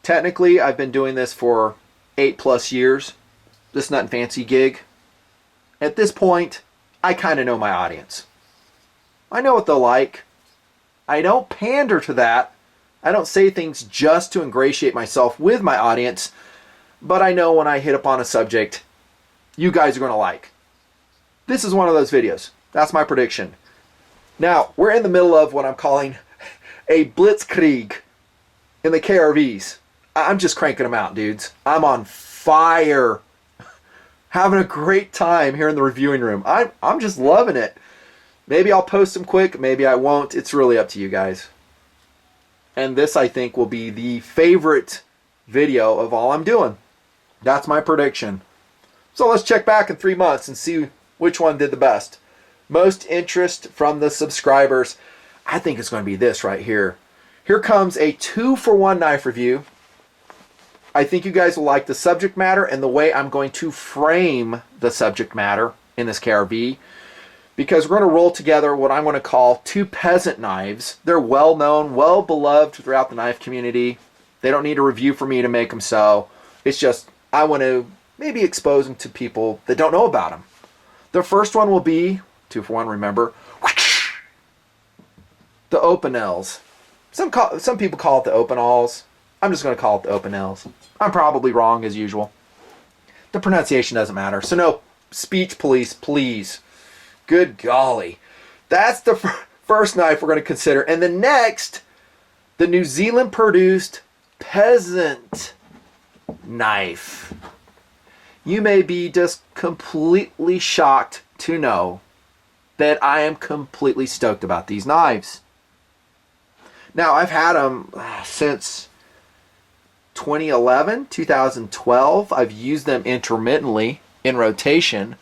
technically, I've been doing this for 8+ years, this Nut and Fancy gig. At this point, I kind of know my audience. I know what they'll like. I don't pander to that. I don't say things just to ingratiate myself with my audience, but I know when I hit upon a subject, you guys are going to like. This is one of those videos. That's my prediction. Now, we're in the middle of what I'm calling a blitzkrieg in the KRVs. I'm just cranking them out, dudes. I'm on fire. Having a great time here in the reviewing room. I'm just loving it. Maybe I'll post them quick, maybe I won't. It's really up to you guys. And this, I think, will be the favorite video of all I'm doing. That's my prediction. So let's check back in 3 months and see which one did the best. Most interest from the subscribers. I think it's going to be this right here. Here comes a 2-for-1 knife review. I think you guys will like the subject matter and the way I'm going to frame the subject matter in this KRV, because we're going to roll together what I'm going to call 2 peasant knives. They're well known, well beloved throughout the knife community. They don't need a review for me to make them so. It's just I want to maybe expose them to people that don't know about them. The first one will be 2-for-1, remember, the Opinels. Some people call it the Opinels. I'm just going to call it the Opinels. I'm probably wrong as usual. The pronunciation doesn't matter. So no speech police, please. Good golly. That's the first knife we're going to consider. And the next, the New Zealand produced Peasant knife. You may be just completely shocked to know that I am completely stoked about these knives. Now, I've had them since 2011, 2012. I've used them intermittently in rotation.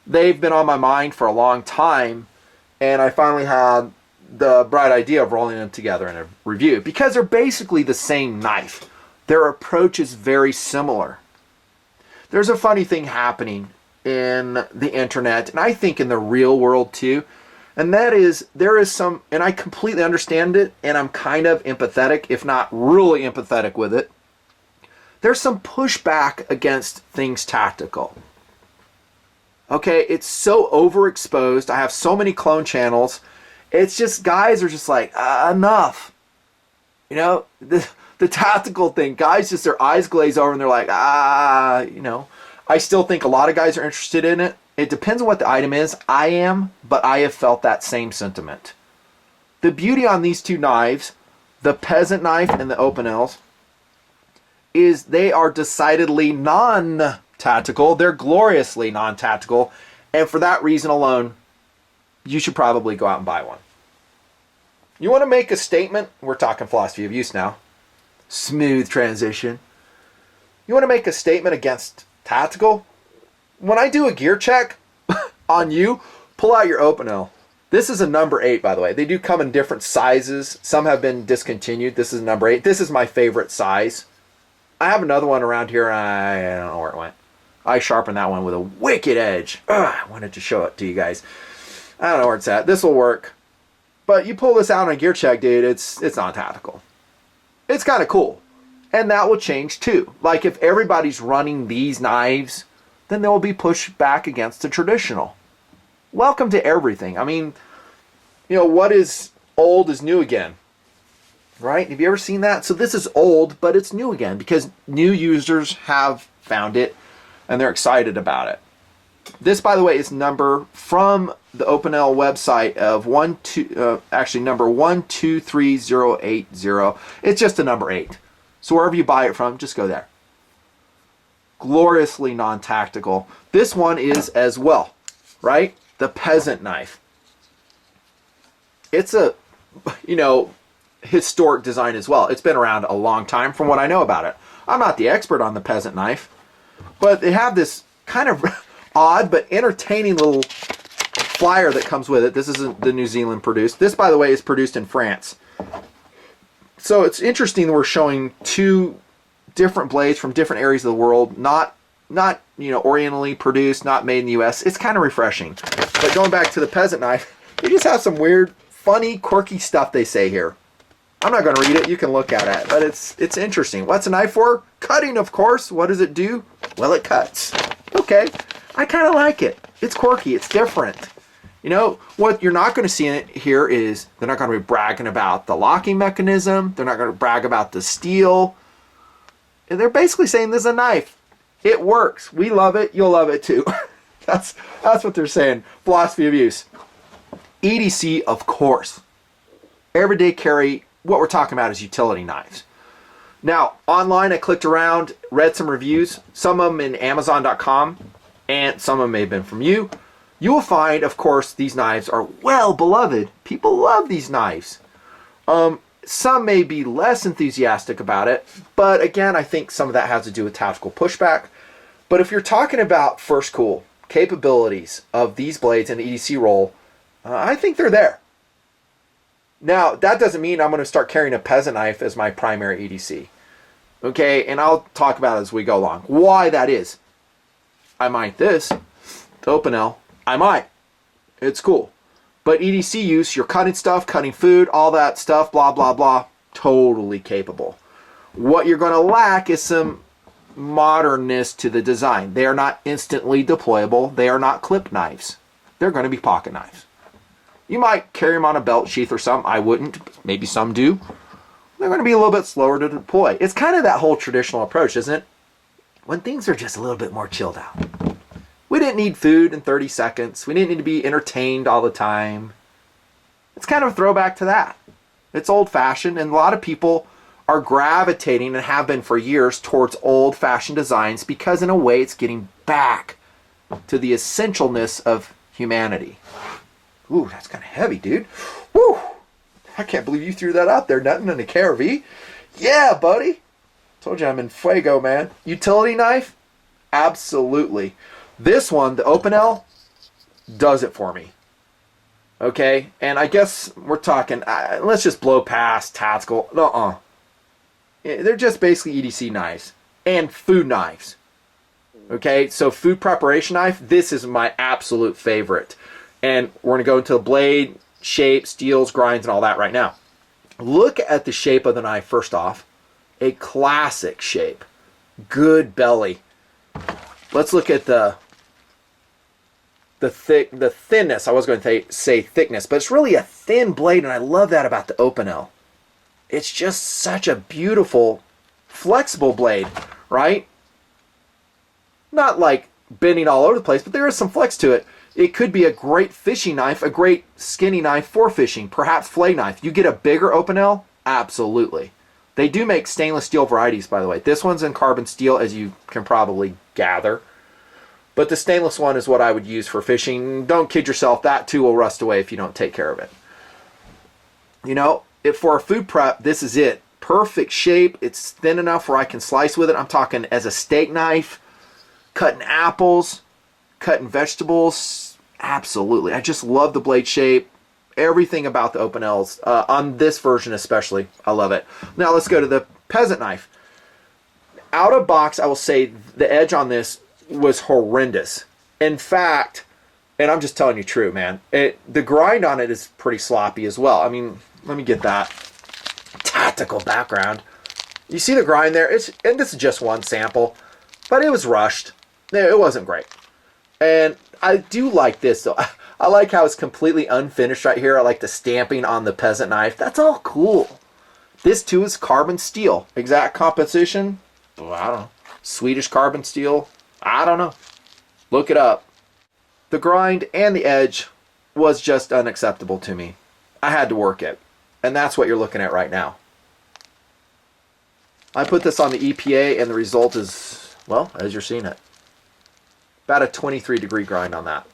They've been on my mind for a long time, and I finally had the bright idea of rolling them together in a review because they're basically the same knife. Their approach is very similar. There's a funny thing happening in the internet, and I think in the real world too, and that is there is some, and I completely understand it, and I'm kind of empathetic, if not really empathetic with it. There's some pushback against things tactical. Okay, it's so overexposed. I have so many clone channels. It's just, guys are just like, enough. You know, the tactical thing, guys just, their eyes glaze over and they're like, you know. I still think a lot of guys are interested in it. It depends on what the item is. I am, but I have felt that same sentiment. The beauty on these 2 knives, the Peasant knife and the Opinels, is they are decidedly non-tactical. They're gloriously non-tactical. And for that reason alone, you should probably go out and buy one. You want to make a statement? We're talking philosophy of use now. Smooth transition. You want to make a statement against tactical? When I do a gear check on you, pull out your Opinel. This is a number 8, by the way. They do come in different sizes. Some have been discontinued. This is number 8. This is my favorite size. I have another one around here. I don't know where it went. I sharpened that one with a wicked edge. I wanted to show it to you guys. I don't know where it's at. This will work. But you pull this out on a gear check, dude, it's not tactical. It's kind of cool. And that will change too. Like if everybody's running these knives, then there will be pushback against the traditional. Welcome to everything. I mean, you know, what is old is new again. Right? Have you ever seen that? So this is old, but it's new again because new users have found it and they're excited about it. This, by the way, is number from the Opinel website of number 123080. It's just the number 8. So wherever you buy it from, just go there. Gloriously non-tactical. This one is as well, right? The Peasant knife. It's a, you know, historic design as well. It's been around a long time from what I know about it. I'm not the expert on the Peasant knife, but they have this kind of odd but entertaining little flyer that comes with it. This isn't the New Zealand produced. This, by the way, is produced in France. So it's interesting that we're showing 2 different blades from different areas of the world, not you know, orientally produced, not made in the US. It's kind of refreshing. But going back to the Peasant knife, they just have some weird, funny, quirky stuff they say here. I'm not going to read it. You can look at it, but it's interesting. What's a knife for? Cutting, of course. What does it do? Well, it cuts. Okay, I kind of like it. It's quirky. It's different. You know, what you're not going to see in it here is they're not going to be bragging about the locking mechanism. They're not going to brag about the steel. And they're basically saying this is a knife. It works. We love it. You'll love it too. That's what they're saying. Philosophy of use. EDC, of course. Everyday carry. What we're talking about is utility knives. Now, online I clicked around, read some reviews, some of them in Amazon.com, and some of them may have been from you. You will find, of course, these knives are well beloved. People love these knives. Some may be less enthusiastic about it, but again, I think some of that has to do with tactical pushback. But if you're talking about first cool capabilities of these blades in the EDC roll, I think they're there. Now, that doesn't mean I'm going to start carrying a Peasant knife as my primary EDC. Okay, and I'll talk about it as we go along. Why that is. I might this. The Opinel. I might. It's cool. But EDC use, you're cutting stuff, cutting food, all that stuff, blah, blah, blah. Totally capable. What you're going to lack is some modernness to the design. They are not instantly deployable. They are not clip knives. They're going to be pocket knives. You might carry them on a belt sheath or something. I wouldn't. Maybe some do. They're going to be a little bit slower to deploy. It's kind of that whole traditional approach, isn't it? When things are just a little bit more chilled out. We didn't need food in 30 seconds. We didn't need to be entertained all the time. It's kind of a throwback to that. It's old-fashioned, and a lot of people are gravitating and have been for years towards old-fashioned designs because in a way it's getting back to the essentialness of humanity. Ooh, that's kind of heavy, dude. Woo! I can't believe you threw that out there, nothing in the KRV. Yeah, buddy. Told you I'm in fuego, man. Utility knife? Absolutely. This one, the Opinel, does it for me. Okay? And I guess we're talking, let's just blow past tactical. They're just basically EDC knives and food knives. Okay? So food preparation knife, this is my absolute favorite. And we're going to go into the blade, shape, steels, grinds, and all that right now. Look at the shape of the knife first off. A classic shape. Good belly. Let's look at the thinness. I was going to say thickness, but it's really a thin blade, and I love that about the Opinel. It's just such a beautiful, flexible blade, right? Not like bending all over the place, but there is some flex to it. It could be a great fishing knife, a great skinny knife for fishing, perhaps fillet knife. You get a bigger Opinel? Absolutely. They do make stainless steel varieties, by the way. This one's in carbon steel, as you can probably gather. But the stainless one is what I would use for fishing. Don't kid yourself, that too will rust away if you don't take care of it. You know, for a food prep, this is it. Perfect shape. It's thin enough where I can slice with it. I'm talking as a steak knife, cutting apples, cutting vegetables. Absolutely. I just love the blade shape. Everything about the Opinels, on this version especially. I love it. Now let's go to the Peasant knife. Out of box, I will say the edge on this was horrendous. In fact, and I'm just telling you true, man, the grind on it is pretty sloppy as well. I mean, let me get that tactical background. You see the grind there? And this is just one sample, but it was rushed. It wasn't great. And I do like this, though. I like how it's completely unfinished right here. I like the stamping on the Peasant knife. That's all cool. This, too, is carbon steel. Exact composition? Oh, I don't know. Swedish carbon steel? I don't know. Look it up. The grind and the edge was just unacceptable to me. I had to work it. And that's what you're looking at right now. I put this on the EPA, and the result is, well, as you're seeing it. About a 23-degree grind on that.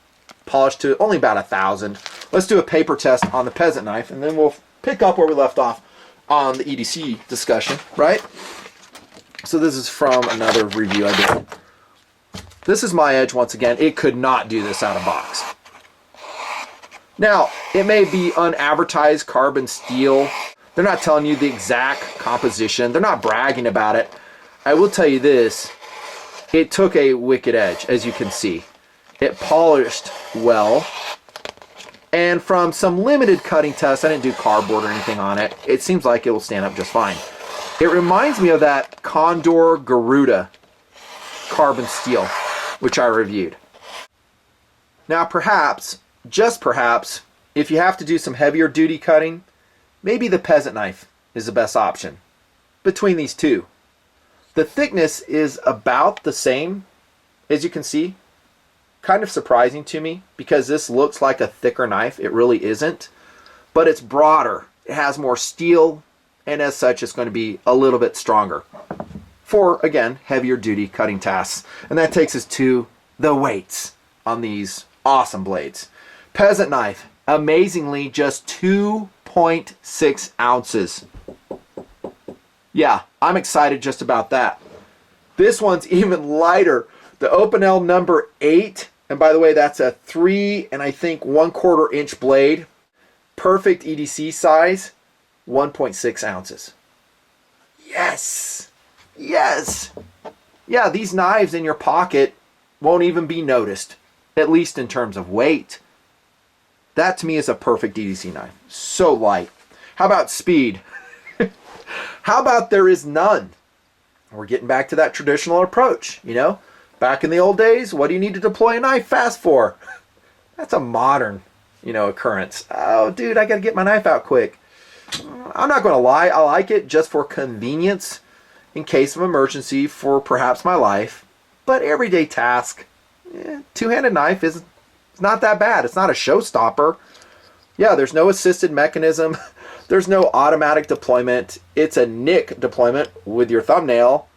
Polished to only about 1,000. Let's do a paper test on the Peasant knife, and then we'll pick up where we left off on the EDC discussion, right? So this is from another review I did. This is my edge once again. It could not do this out of box. Now, it may be unadvertised carbon steel. They're not telling you the exact composition. They're not bragging about it. I will tell you this. It took a wicked edge, as you can see. It polished well. And from some limited cutting tests, I didn't do cardboard or anything on it, it seems like it will stand up just fine. It reminds me of that Condor Garuda carbon steel, which I reviewed. Now perhaps, just perhaps, if you have to do some heavier duty cutting, maybe the Peasant knife is the best option between these two. The thickness is about the same, as you can see. Kind of surprising to me because this looks like a thicker knife. It really isn't, but it's broader. It has more steel, and as such, it's going to be a little bit stronger for, again, heavier duty cutting tasks. And that takes us to the weights on these awesome blades. Peasant knife, amazingly, just 2.6 ounces. Yeah, I'm excited just about that. This one's even lighter. The Opinel number 8, and by the way, that's a 3 and I think 1/4 inch blade. Perfect EDC size, 1.6 ounces. Yes! Yes! Yeah, these knives in your pocket won't even be noticed, at least in terms of weight. That to me is a perfect EDC knife. So light. How about speed? How about there is none? We're getting back to that traditional approach, you know? Back in the old days, what do you need to deploy a knife fast for? That's a modern, occurrence. Oh, dude, I got to get my knife out quick. I'm not going to lie. I like it just for convenience in case of emergency for perhaps my life. But everyday task, two-handed knife is not that bad. It's not a showstopper. Yeah, there's no assisted mechanism. There's no automatic deployment. It's a nick deployment with your thumbnail,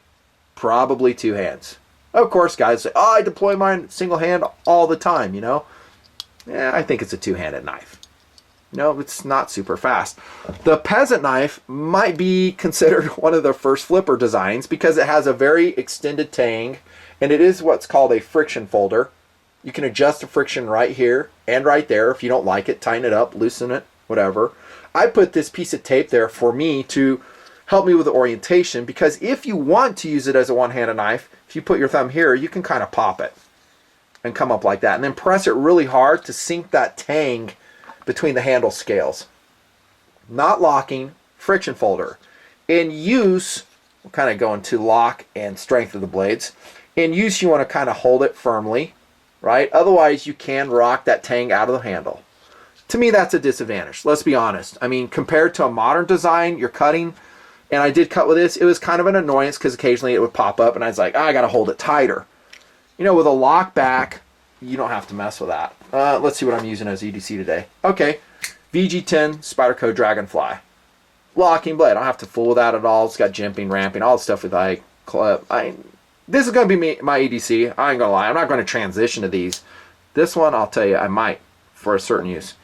probably two hands. Of course, guys say, oh, I deploy mine single hand all the time, Yeah, I think it's a two-handed knife. No, it's not super fast. The Peasant knife might be considered one of the first flipper designs because it has a very extended tang, and it is what's called a friction folder. You can adjust the friction right here and right there. If you don't like it, tighten it up, loosen it, whatever. I put this piece of tape there for me to help me with the orientation, because if you want to use it as a one-handed knife, if you put your thumb here, you can kind of pop it and come up like that, and then press it really hard to sink that tang between the handle scales. Not locking, friction folder. In use, we'll kind of go into lock and strength of the blades. In use, you want to kind of hold it firmly, right? Otherwise, you can rock that tang out of the handle. To me, that's a disadvantage. Let's be honest. I mean, compared to a modern design, you're cutting, and I did cut with this, it was kind of an annoyance because occasionally it would pop up and I was like, oh, I got to hold it tighter. With a lock back, you don't have to mess with that. Let's see what I'm using as EDC today. Okay, VG10 Spyderco Dragonfly. Locking blade. I don't have to fool with that at all. It's got jimping, ramping, all the stuff with like clip. This is going to be my EDC. I ain't going to lie. I'm not going to transition to these. This one, I'll tell you, I might for a certain use.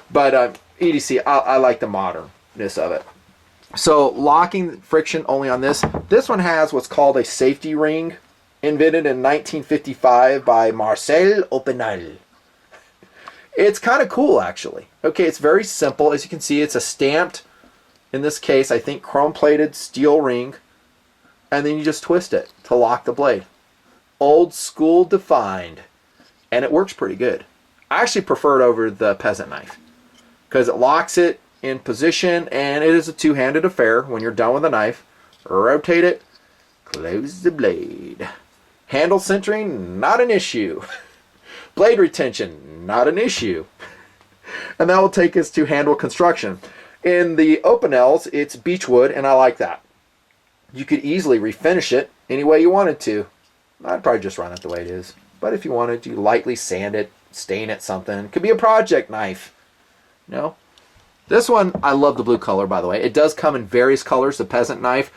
But EDC, I like the modernness of it. So locking friction only on this. This one has what's called a safety ring, invented in 1955 by Marcel Opinel. It's kind of cool, actually. Okay, it's very simple. As you can see, it's a stamped, in this case, I think chrome-plated steel ring, and then you just twist it to lock the blade. Old school defined, and it works pretty good. I actually prefer it over the Peasant knife because it locks it in position, and it is a two-handed affair. When you're done with the knife, rotate it, close the blade. Handle centering, not an issue. Blade retention, not an issue. And that will take us to handle construction. In the Opinels, it's beechwood, and I like that. You could easily refinish it any way you wanted to. I'd probably just run it the way it is. But if you wanted to, lightly sand it, stain it something. Could be a project knife. This one, I love the blue color, by the way. It does come in various colors, the Peasant knife.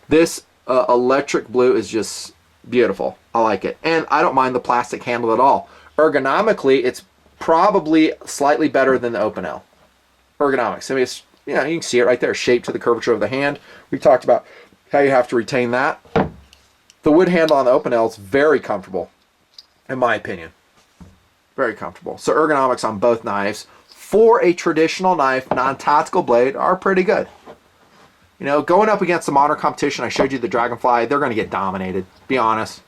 This electric blue is just beautiful. I like it. And I don't mind the plastic handle at all. Ergonomically, it's probably slightly better than the Opinel. Ergonomics. I mean, it's, you can see it right there, shaped to the curvature of the hand. We talked about how you have to retain that. The wood handle on the Opinel is very comfortable, in my opinion. Very comfortable. So ergonomics on both knives for a traditional knife, non-tactical blade, are pretty good. Going up against the modern competition, I showed you the Dragonfly, they're going to get dominated, be honest.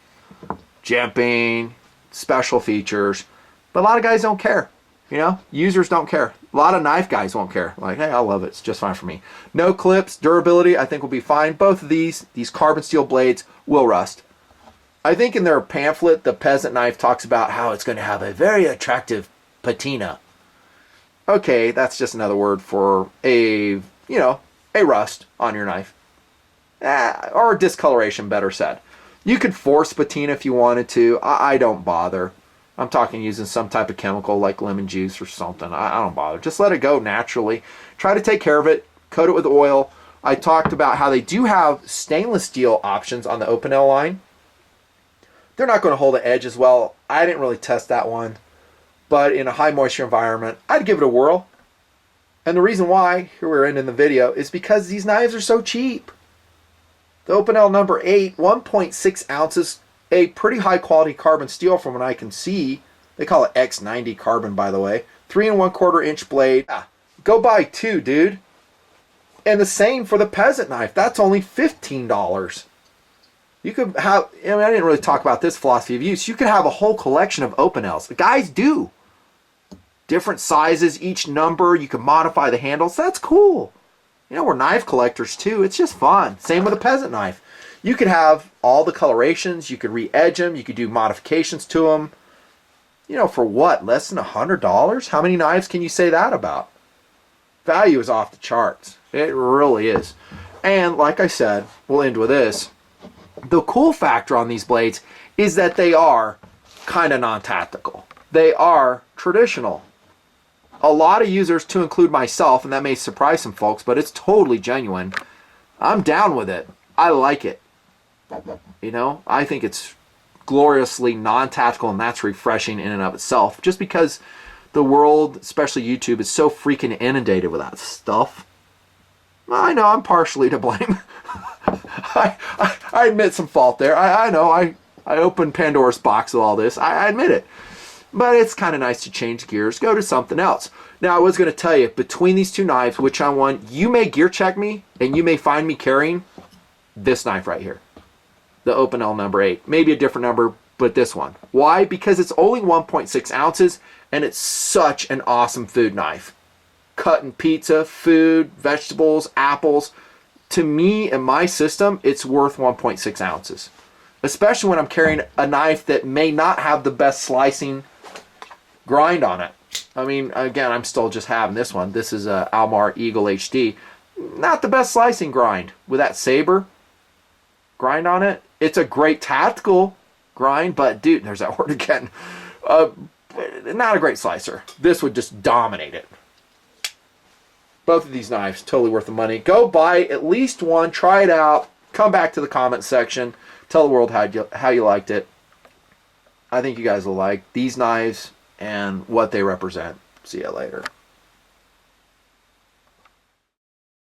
Jimping, special features, but a lot of guys don't care. You know, users don't care. A lot of knife guys won't care. Like, hey, I love it. It's just fine for me. No clips, durability, I think will be fine. Both of these carbon steel blades will rust. I think in their pamphlet, the Peasant knife talks about how it's going to have a very attractive patina. Okay, that's just another word for a rust on your knife. Or discoloration, better said. You could force patina if you wanted to. I don't bother. I'm talking using some type of chemical like lemon juice or something. I don't bother. Just let it go naturally. Try to take care of it. Coat it with oil. I talked about how they do have stainless steel options on the Opinel line. They're not going to hold the edge as well. I didn't really test that one. But in a high moisture environment, I'd give it a whirl. And the reason why, here we're ending the video, is because these knives are so cheap. The Opinel number 8, 1.6 ounces, a pretty high quality carbon steel from what I can see. They call it X90 carbon, by the way. 3 1/4 inch blade. Go buy 2, dude. And the same for the Peasant knife. That's only $15. You could have, I didn't really talk about this philosophy of use. You could have a whole collection of Opinels. The guys do. Different sizes, each number. You can modify the handles. That's cool. You know, we're knife collectors too. It's just fun. Same with a Peasant knife. You could have all the colorations. You could re-edge them. You could do modifications to them. You know, for what? Less than $100? How many knives can you say that about? Value is off the charts. It really is. And like I said, we'll end with this. The cool factor on these blades is that they are kind of non-tactical. They are traditional. A lot of users, to include myself, and that may surprise some folks, but it's totally genuine. I'm down with it. I like it. You know, I think it's gloriously non-tactical, and that's refreshing in and of itself. Just because the world, especially YouTube, is so freaking inundated with that stuff. I know I'm partially to blame. I admit some fault there. I know I opened Pandora's box with all this. I admit it. But it's kind of nice to change gears, go to something else. Now, I was going to tell you, between these two knives, which I want, you may gear check me, and you may find me carrying this knife right here. The Opinel number 8. Maybe a different number, but this one. Why? Because it's only 1.6 ounces, and it's such an awesome food knife. Cutting pizza, food, vegetables, apples. To me, in my system, it's worth 1.6 ounces. Especially when I'm carrying a knife that may not have the best slicing grind on it. I mean, again, I'm still just having this one. This is a Almar Eagle HD. Not the best slicing grind. With that saber grind on it, it's a great tactical grind, but dude, there's that word again. Not a great slicer. This would just dominate it. Both of these knives, totally worth the money. Go buy at least one, try it out, come back to the comment section, tell the world how you liked it. I think you guys will like these knives and what they represent. See you later.